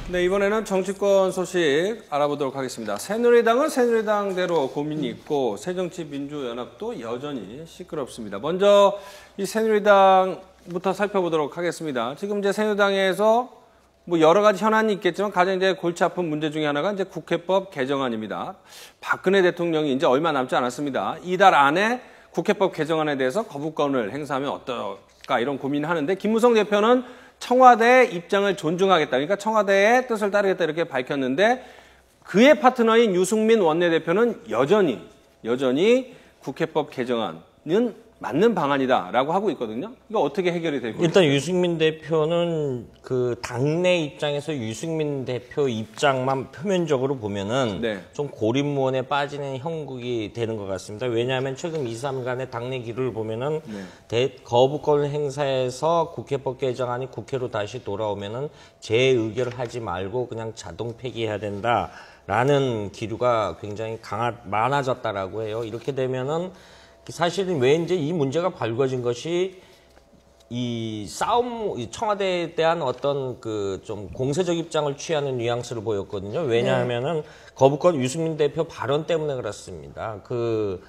네, 이번에는 정치권 소식 알아보도록 하겠습니다. 새누리당은 새누리당대로 고민이 있고 새정치민주연합도 여전히 시끄럽습니다. 먼저 이 새누리당부터 살펴보도록 하겠습니다. 지금 이제 새누리당에서 뭐 여러 가지 현안이 있겠지만 가장 이제 골치 아픈 문제 중에 하나가 이제 국회법 개정안입니다. 박근혜 대통령이 이제 얼마 남지 않았습니다. 이달 안에 국회법 개정안에 대해서 거부권을 행사하면 어떨까 이런 고민을 하는데 김무성 대표는 청와대의 입장을 존중하겠다. 그러니까 청와대의 뜻을 따르겠다 이렇게 밝혔는데 그의 파트너인 유승민 원내대표는 여전히 국회법 개정안은 맞는 방안이다라고 하고 있거든요. 이거 어떻게 해결이 될까요? 일단 유승민 대표는 그 당내 입장에서 유승민 대표 입장만 표면적으로 보면은 좀 고립무원에 빠지는 형국이 되는 것 같습니다. 왜냐하면 최근 2, 3간의 당내 기류를 보면은 거부권을 행사해서 국회법 개정안이 국회로 다시 돌아오면은 재의결을 하지 말고 그냥 자동 폐기해야 된다라는 기류가 굉장히 많아졌다라고 해요. 이렇게 되면은 사실은 왜 이제 이 문제가 불거진 것이 이 청와대에 대한 어떤 그 좀 공세적 입장을 취하는 뉘앙스를 보였거든요. 왜냐하면은 거부권 유승민 대표 발언 때문에 그렇습니다. 그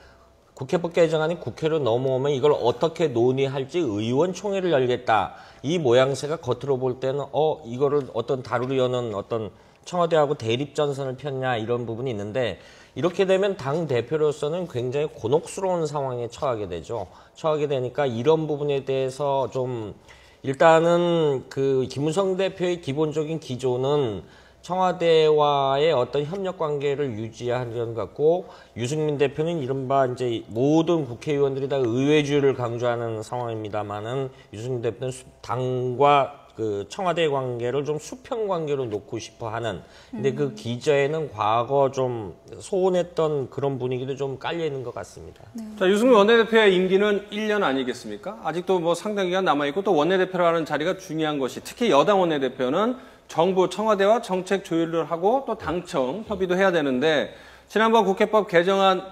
국회법 개정안이 국회로 넘어오면 이걸 어떻게 논의할지 의원총회를 열겠다. 이 모양새가 겉으로 볼 때는 이거를 어떤 다루려는 어떤 청와대하고 대립전선을 폈냐 이런 부분이 있는데 이렇게 되면 당 대표로서는 굉장히 곤혹스러운 상황에 처하게 되죠. 처하게 되니까 이런 부분에 대해서 좀 일단은 그 김무성 대표의 기본적인 기조는 청와대와의 어떤 협력 관계를 유지하려는 것 같고 유승민 대표는 이른바 이제 모든 국회의원들이 다 의회주의를 강조하는 상황입니다만은 유승민 대표는 당과 그 청와대 관계를 좀 수평 관계로 놓고 싶어 하는 근데 그 기저에는 과거 좀 소원했던 그런 분위기도 좀 깔려 있는 것 같습니다. 자, 유승민 원내대표의 임기는 1년 아니겠습니까? 아직도 뭐 상당 기간 남아있고 또 원내대표라는 자리가 중요한 것이 특히 여당 원내대표는 정부 청와대와 정책 조율을 하고 또 당청 협의도 해야 되는데 지난번 국회법 개정안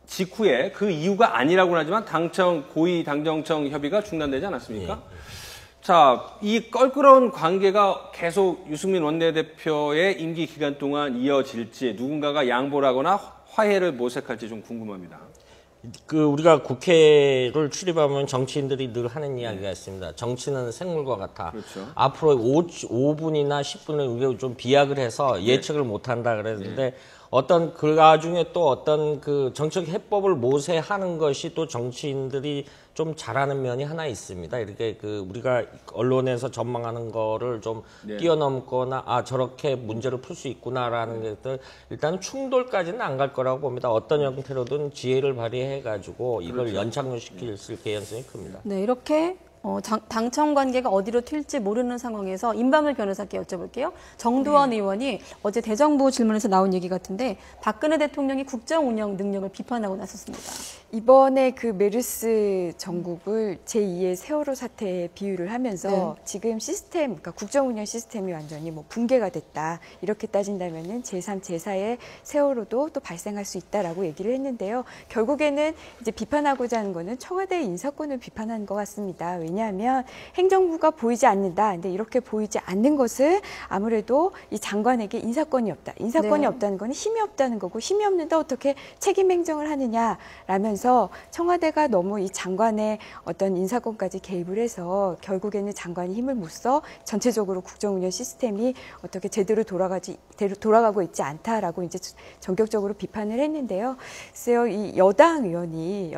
직후에 그 이유가 아니라고는 하지만 당청 고위 당정청 협의가 중단되지 않았습니까? 자, 이 껄끄러운 관계가 계속 유승민 원내대표의 임기 기간 동안 이어질지 누군가가 양보를 하거나 화해를 모색할지 좀 궁금합니다. 그 우리가 국회를 출입하면 정치인들이 늘 하는 이야기가 있습니다. 정치는 생물과 같아. 그렇죠. 앞으로 5분이나 10분을 우리가 좀 비약을 해서 예측을 못한다 그랬는데 어떤 그 와중에 또 어떤 그 정책 해법을 모색하는 것이 또 정치인들이 좀 잘하는 면이 하나 있습니다. 이렇게 그 우리가 언론에서 전망하는 거를 좀 뛰어넘거나 저렇게 문제를 풀 수 있구나라는 것들 일단 충돌까지는 안 갈 거라고 봅니다. 어떤 형태로든 지혜를 발휘해 가지고 이걸 연착륙시킬 개연성이 큽니다. 네, 이렇게 당청 관계가 어디로 튈지 모르는 상황에서 임방을 변호사께 여쭤볼게요. 정두원 의원이 어제 대정부 질문에서 나온 얘기 같은데 박근혜 대통령이 국정 운영 능력을 비판하고 나섰습니다. 이번에 그 메르스 전국을 제2의 세월호 사태에 비유를 하면서 지금 시스템, 그러니까 국정 운영 시스템이 완전히 뭐 붕괴가 됐다. 이렇게 따진다면은 제3, 제4의 세월호도 또 발생할 수 있다라고 얘기를 했는데요. 결국에는 이제 비판하고자 하는 거는 청와대의 인사권을 비판한 것 같습니다. 왜냐하면 행정부가 보이지 않는다. 근데 이렇게 보이지 않는 것은 아무래도 이 장관에게 인사권이 없다. 인사권이 없다는 건 힘이 없다는 거고 힘이 없는데 어떻게 책임 행정을 하느냐라면서 청와대가 너무 이 장관의 어떤 인사권까지 개입을 해서 결국에는 장관이 힘을 못 써 전체적으로 국정운영 시스템이 어떻게 제대로 돌아가고 있지 않다라고 이제 전격적으로 비판을 했는데요. 글쎄요, 이 여당 의원이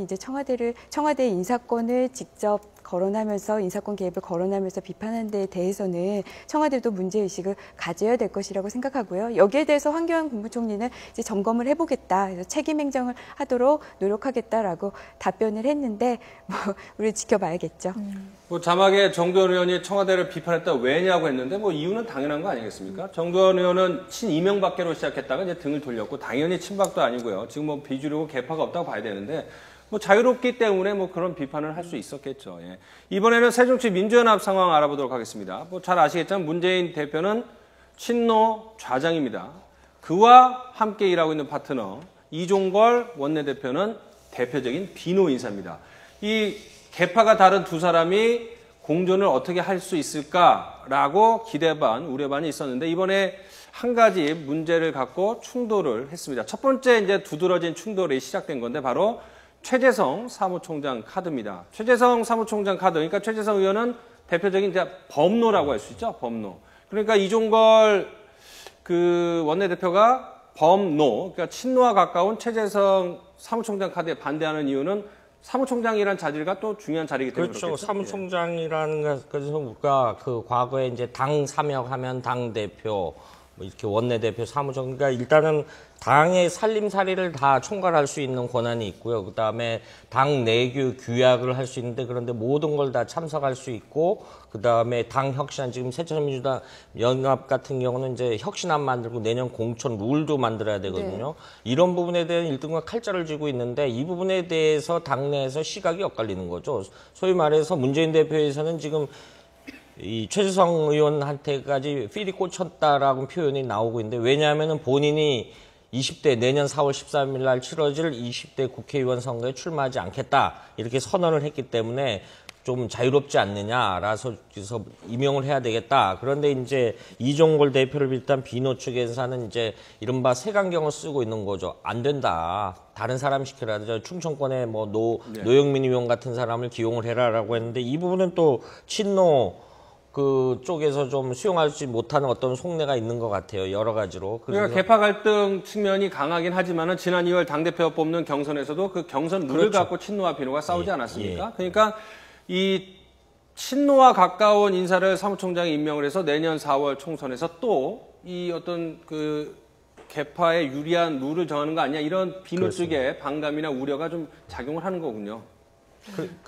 이제 청와대의 인사권을 직접 거론하면서 인사권 개입을 거론하면서 비판하는 데에 대해서는 청와대도 문제의식을 가져야 될 것이라고 생각하고요. 여기에 대해서 황교안 국무총리는 이제 점검을 해보겠다. 그래서 책임 행정을 하도록 노력하겠다라고 답변을 했는데 뭐 우리 지켜봐야겠죠. 뭐 자막에 정두원 의원이 청와대를 비판했다 왜냐고 했는데 뭐 이유는 당연한 거 아니겠습니까? 정두원 의원은 친이명박계로 시작했다가 이제 등을 돌렸고 당연히 친박도 아니고요. 지금 뭐 비주류고 개파가 없다고 봐야 되는데 뭐 자유롭기 때문에 뭐 그런 비판을 할 수 있었겠죠. 예. 이번에는 새정치민주연합 상황 알아보도록 하겠습니다. 뭐 잘 아시겠지만 문재인 대표는 친노 좌장입니다. 그와 함께 일하고 있는 파트너 이종걸 원내대표는 대표적인 비노 인사입니다. 이 개파가 다른 두 사람이 공존을 어떻게 할 수 있을까라고 기대 반, 우려 반이 있었는데 이번에 한 가지 문제를 갖고 충돌을 했습니다. 첫 번째 이제 두드러진 충돌이 시작된 건데 바로 최재성 사무총장 카드입니다. 최재성 사무총장 카드, 그러니까 최재성 의원은 대표적인 이제 범노라고 할 수 있죠, 범노. 그러니까 이종걸 그 원내대표가 범노, 그러니까 친노와 가까운 최재성 사무총장 카드에 반대하는 이유는 사무총장이라는 자리가 또 중요한 자리이기 때문에 그렇죠. 그렇겠죠? 사무총장이라는 것에서 우리가 그 과거에 이제 당 사역하면 당 대표, 뭐 이렇게 원내대표, 사무총, 그러니까 일단은 당의 살림살이를 다 총괄할 수 있는 권한이 있고요. 그 다음에 당 내규 규약을 할 수 있는데 그런데 모든 걸 다 참석할 수 있고, 그 다음에 당 혁신안, 지금 새천민주당 연합 같은 경우는 이제 혁신안 만들고 내년 공천 룰도 만들어야 되거든요. 이런 부분에 대한 1등과 칼자를 쥐고 있는데 이 부분에 대해서 당내에서 시각이 엇갈리는 거죠. 소위 말해서 문재인 대표에서는 지금 이 최재성 의원한테까지 필이 꽂혔다라고 표현이 나오고 있는데, 왜냐하면은 본인이 20대 내년 4월 13일 날 치러질 20대 국회의원 선거에 출마하지 않겠다 이렇게 선언을 했기 때문에 좀 자유롭지 않느냐라서 그래서 임용을 해야 되겠다. 그런데 이제 이종걸 대표를 비롯한 비노 측에서는 이제 이른바 색안경을 쓰고 있는 거죠. 안 된다. 다른 사람 시켜라. 충청권에 뭐 노영민 의원 같은 사람을 기용을 해라라고 했는데 이 부분은 또 친노 그 쪽에서 좀 수용하지 못하는 어떤 속내가 있는 것 같아요. 여러 가지로. 그러니까 개파 갈등 측면이 강하긴 하지만은 지난 2월 당대표 뽑는 경선에서도 그 경선 룰을 그렇죠. 갖고 친노와 비노가 싸우지 않았습니까? 그러니까 이 친노와 가까운 인사를 사무총장에 임명을 해서 내년 4월 총선에서 또 이 어떤 그 개파에 유리한 룰을 정하는 거 아니냐 이런 비노 쪽의 반감이나 우려가 좀 작용을 하는 거군요.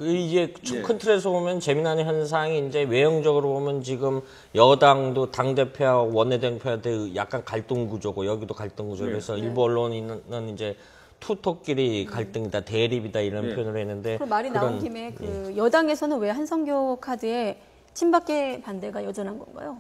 이제 큰 틀에서 보면 재미난 현상이 이제 외형적으로 보면 지금 여당도 당대표와 원내대표한테 약간 갈등 구조고 여기도 갈등 구조. 그래서 일부 언론인은 이제 투톱끼리 갈등이다, 대립이다 이런 표현을 했는데. 그 말이 나온 김에 그 여당에서는 왜 한성교 카드에 친박계 반대가 여전한 건가요?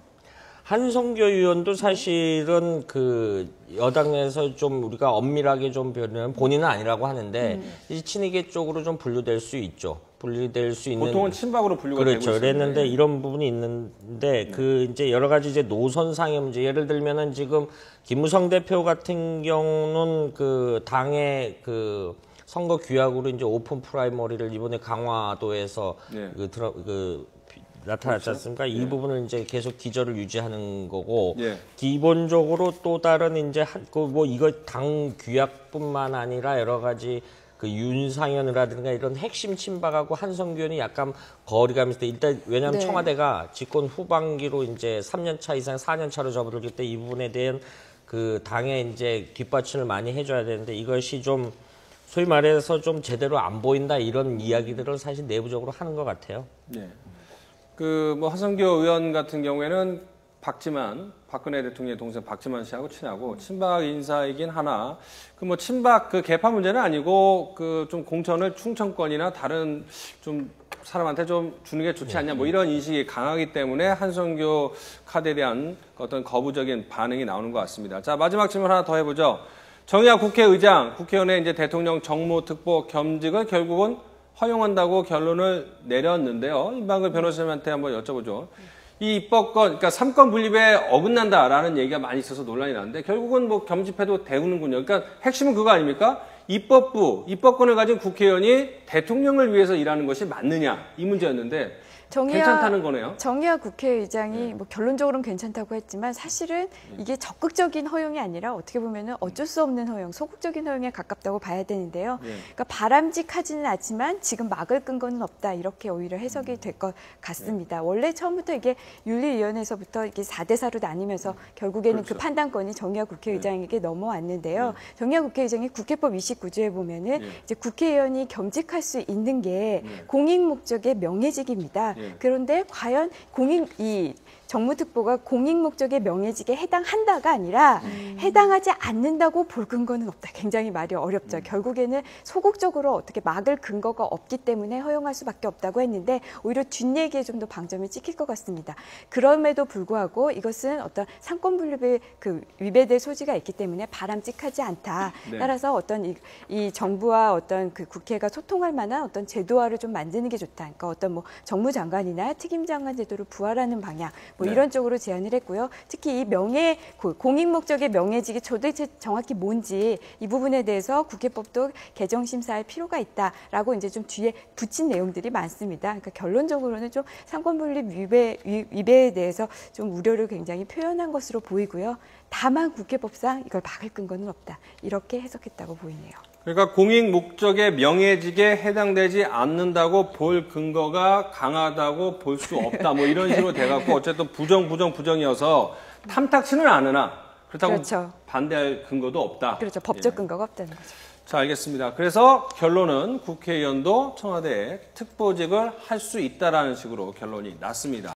한성교 의원도 사실은 그 여당에서 좀 우리가 엄밀하게 좀 표현하면 본인은 아니라고 하는데 이 친이계 쪽으로 좀 분류될 수 있죠. 분류될 수 있는. 보통은 친박으로 분류가 되고 있습니다. 그렇죠. 그랬는데 이런 부분이 있는데 그 이제 여러 가지 이제 노선상의 문제. 예를 들면은 지금 김무성 대표 같은 경우는 그 당의 그 선거 규약으로 이제 오픈 프라이머리를 이번에 강화도에서 나타났지 않습니까? 이 부분을 이제 계속 기저를 유지하는 거고, 기본적으로 또 다른 이제 뭐 이거 당 규약뿐만 아니라 여러 가지 그 윤상현이라든가 이런 핵심 친박하고 한성규 의원이 약간 거리감이 있을 때, 일단 왜냐하면 청와대가 집권 후반기로 이제 3년 차 이상 4년 차로 접어들기 때 이 부분에 대한 그 당에 이제 뒷받침을 많이 해줘야 되는데 이것이 좀 소위 말해서 좀 제대로 안 보인다 이런 이야기들을 사실 내부적으로 하는 것 같아요. 그 뭐 한성교 의원 같은 경우에는 박근혜 대통령의 동생 박지만 씨하고 친하고 친박 인사이긴 하나 그 뭐 친박 그 개파 문제는 아니고 그 좀 공천을 충청권이나 다른 좀 사람한테 좀 주는 게 좋지 않냐 뭐 이런 인식이 강하기 때문에 한성교 카드에 대한 어떤 거부적인 반응이 나오는 것 같습니다. 자, 마지막 질문 하나 더 해보죠. 정의학 국회의장, 국회의원의 이제 대통령 정무 특보 겸직을 결국은 허용한다고 결론을 내렸는데요. 임방글 변호사님한테 한번 여쭤보죠. 이 입법권, 그러니까 3권 분립에 어긋난다라는 얘기가 많이 있어서 논란이 나는데 결국은 뭐 겸집해도 되는군요. 그러니까 핵심은 그거 아닙니까? 입법권을 가진 국회의원이 대통령을 위해서 일하는 것이 맞느냐 이 문제였는데 괜찮다는 거네요. 정의학 국회의장이 뭐 결론적으로는 괜찮다고 했지만 사실은 이게 적극적인 허용이 아니라 어떻게 보면은 어쩔 수 없는 허용, 소극적인 허용에 가깝다고 봐야 되는데요. 그러니까 바람직하지는 않지만 지금 막을 근거는 없다 이렇게 오히려 해석이 될 것 같습니다. 원래 처음부터 이게 윤리위원회에서부터 이게 4대 4로 나뉘면서 결국에는 그 판단권이 정의학 국회의장에게 넘어왔는데요. 정의학 국회의장이 국회법 29조에 보면은 이제 국회의원이 겸직할 수 있는 게 공익 목적의 명예직입니다. 그런데 과연 정무특보가 공익 목적의 명예직에 해당한다가 아니라 해당하지 않는다고 볼 근거는 없다. 굉장히 말이 어렵죠. 결국에는 소극적으로 어떻게 막을 근거가 없기 때문에 허용할 수밖에 없다고 했는데 오히려 뒷얘기에 좀 더 방점이 찍힐 것 같습니다. 그럼에도 불구하고 이것은 어떤 상권분립의 그 위배될 소지가 있기 때문에 바람직하지 않다. 네. 따라서 어떤 이 정부와 어떤 그 국회가 소통할 만한 어떤 제도화를 좀 만드는 게 좋다. 그러니까 어떤 뭐 정무장관이나 특임장관 제도를 부활하는 방향 뭐 네. 이런 쪽으로 제안을 했고요. 특히 이 공익 목적의 명예직이 도대체 정확히 뭔지 이 부분에 대해서 국회법도 개정 심사할 필요가 있다라고 이제 좀 뒤에 붙인 내용들이 많습니다. 그러니까 결론적으로는 좀 상권분립 위배에 대해서 좀 우려를 굉장히 표현한 것으로 보이고요. 다만 국회법상 이걸 막을 근거는 없다. 이렇게 해석했다고 보이네요. 그러니까 공익 목적의 명예직에 해당되지 않는다고 볼 근거가 강하다고 볼 수 없다. 뭐 이런 식으로 돼갖고 어쨌든 부정이어서 탐탁치는 않으나 그렇다고 그렇죠. 반대할 근거도 없다. 그렇죠. 법적 예. 근거가 없다는 거죠. 자, 알겠습니다. 그래서 결론은 국회의원도 청와대에 특보직을 할 수 있다라는 식으로 결론이 났습니다.